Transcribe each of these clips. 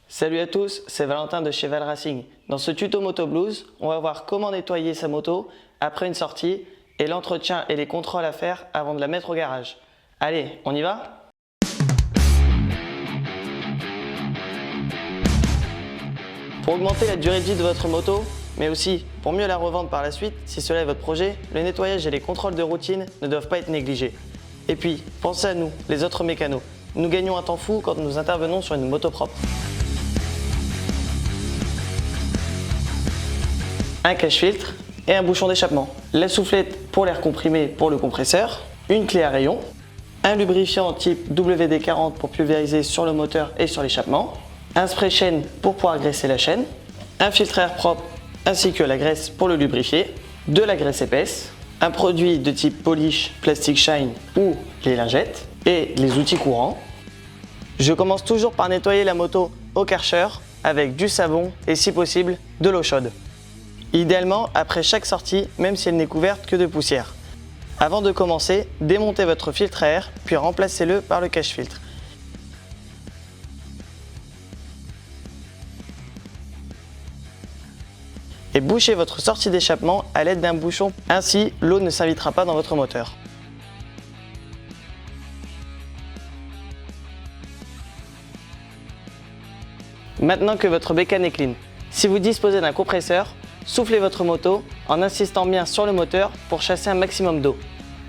Salut à tous, c'est Valentin de chez Val Racing. Dans ce tuto Moto Blues, on va voir comment nettoyer sa moto après une sortie et l'entretien et les contrôles à faire avant de la mettre au garage. Allez, on y va ? Pour augmenter la durée de vie de votre moto, mais aussi pour mieux la revendre par la suite, si cela est votre projet, le nettoyage et les contrôles de routine ne doivent pas être négligés. Et puis, pensez à nous, les autres mécanos. Nous gagnons un temps fou quand nous intervenons sur une moto propre. Un cache-filtre et un bouchon d'échappement. La soufflette pour l'air comprimé pour le compresseur, une clé à rayon, un lubrifiant type WD-40 pour pulvériser sur le moteur et sur l'échappement, un spray chaîne pour pouvoir graisser la chaîne, un filtre à air propre ainsi que la graisse pour le lubrifier, de la graisse épaisse, un produit de type polish, plastic shine ou les lingettes et les outils courants. Je commence toujours par nettoyer la moto au Karcher avec du savon et si possible de l'eau chaude. Idéalement après chaque sortie, même si elle n'est couverte que de poussière. Avant de commencer, démontez votre filtre à air, puis remplacez-le par le cache-filtre. Et bouchez votre sortie d'échappement à l'aide d'un bouchon, ainsi l'eau ne s'invitera pas dans votre moteur. Maintenant que votre bécane est clean, si vous disposez d'un compresseur, soufflez votre moto en insistant bien sur le moteur pour chasser un maximum d'eau.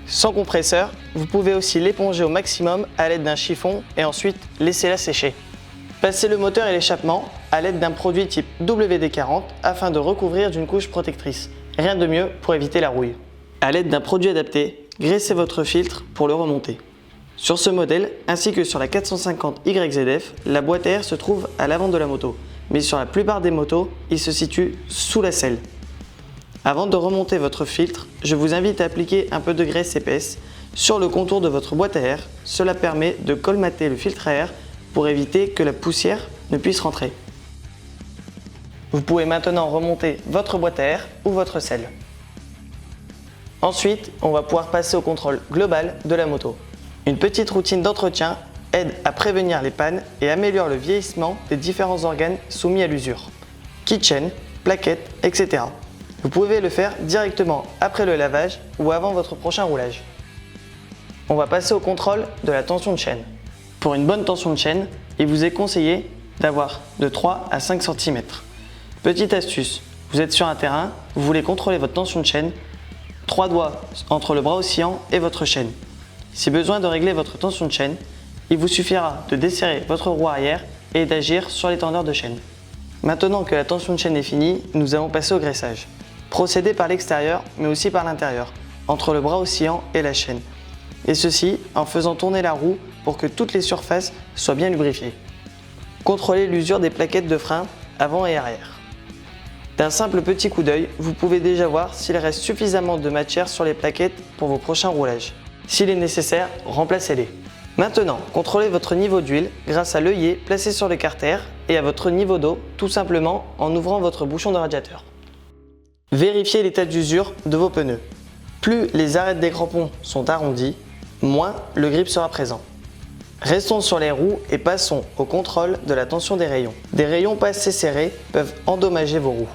Sans compresseur, vous pouvez aussi l'éponger au maximum à l'aide d'un chiffon et ensuite laissez-la sécher. Passez le moteur et l'échappement à l'aide d'un produit type WD-40 afin de recouvrir d'une couche protectrice. Rien de mieux pour éviter la rouille. À l'aide d'un produit adapté, graissez votre filtre pour le remonter. Sur ce modèle, ainsi que sur la 450 YZF, la boîte à air se trouve à l'avant de la moto. Mais sur la plupart des motos, il se situe sous la selle. Avant de remonter votre filtre, je vous invite à appliquer un peu de graisse épaisse sur le contour de votre boîte à air. Cela permet de colmater le filtre à air pour éviter que la poussière ne puisse rentrer. Vous pouvez maintenant remonter votre boîte à air ou votre selle. Ensuite, on va pouvoir passer au contrôle global de la moto. Une petite routine d'entretien aide à prévenir les pannes et améliore le vieillissement des différents organes soumis à l'usure. Keychain, plaquettes, etc. Vous pouvez le faire directement après le lavage ou avant votre prochain roulage. On va passer au contrôle de la tension de chaîne. Pour une bonne tension de chaîne, il vous est conseillé d'avoir de 3 à 5 cm. Petite astuce, vous êtes sur un terrain, vous voulez contrôler votre tension de chaîne, 3 doigts entre le bras oscillant et votre chaîne. Si besoin de régler votre tension de chaîne, il vous suffira de desserrer votre roue arrière et d'agir sur l'étendeur de chaîne. Maintenant que la tension de chaîne est finie, nous allons passer au graissage. Procédez par l'extérieur mais aussi par l'intérieur, entre le bras oscillant et la chaîne. Et ceci en faisant tourner la roue pour que toutes les surfaces soient bien lubrifiées. Contrôlez l'usure des plaquettes de frein avant et arrière. D'un simple petit coup d'œil, vous pouvez déjà voir s'il reste suffisamment de matière sur les plaquettes pour vos prochains roulages. S'il est nécessaire, remplacez-les. Maintenant, contrôlez votre niveau d'huile grâce à l'œillet placé sur le carter et à votre niveau d'eau, tout simplement en ouvrant votre bouchon de radiateur. Vérifiez l'état d'usure de vos pneus. Plus les arêtes des crampons sont arrondies, moins le grip sera présent. Restons sur les roues et passons au contrôle de la tension des rayons. Des rayons pas assez serrés peuvent endommager vos roues.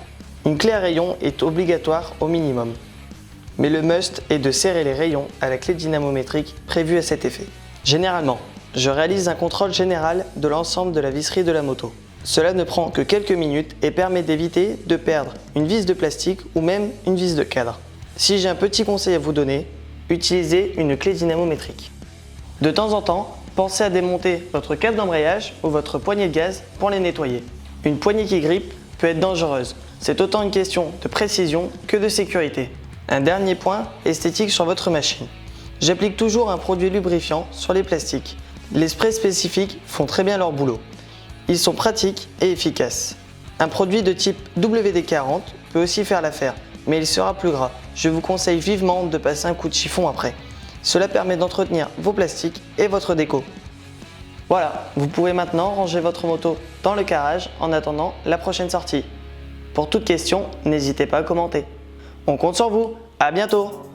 Une clé à rayon est obligatoire au minimum. Mais le must est de serrer les rayons à la clé dynamométrique prévue à cet effet. Généralement, je réalise un contrôle général de l'ensemble de la visserie de la moto. Cela ne prend que quelques minutes et permet d'éviter de perdre une vis de plastique ou même une vis de cadre. Si j'ai un petit conseil à vous donner, utilisez une clé dynamométrique. De temps en temps, pensez à démonter votre câble d'embrayage ou votre poignée de gaz pour les nettoyer. Une poignée qui grippe peut être dangereuse. C'est autant une question de précision que de sécurité. Un dernier point, esthétique sur votre machine. J'applique toujours un produit lubrifiant sur les plastiques. Les sprays spécifiques font très bien leur boulot. Ils sont pratiques et efficaces. Un produit de type WD-40 peut aussi faire l'affaire, mais il sera plus gras. Je vous conseille vivement de passer un coup de chiffon après. Cela permet d'entretenir vos plastiques et votre déco. Voilà, vous pouvez maintenant ranger votre moto dans le garage en attendant la prochaine sortie. Pour toute question, n'hésitez pas à commenter. On compte sur vous, à bientôt!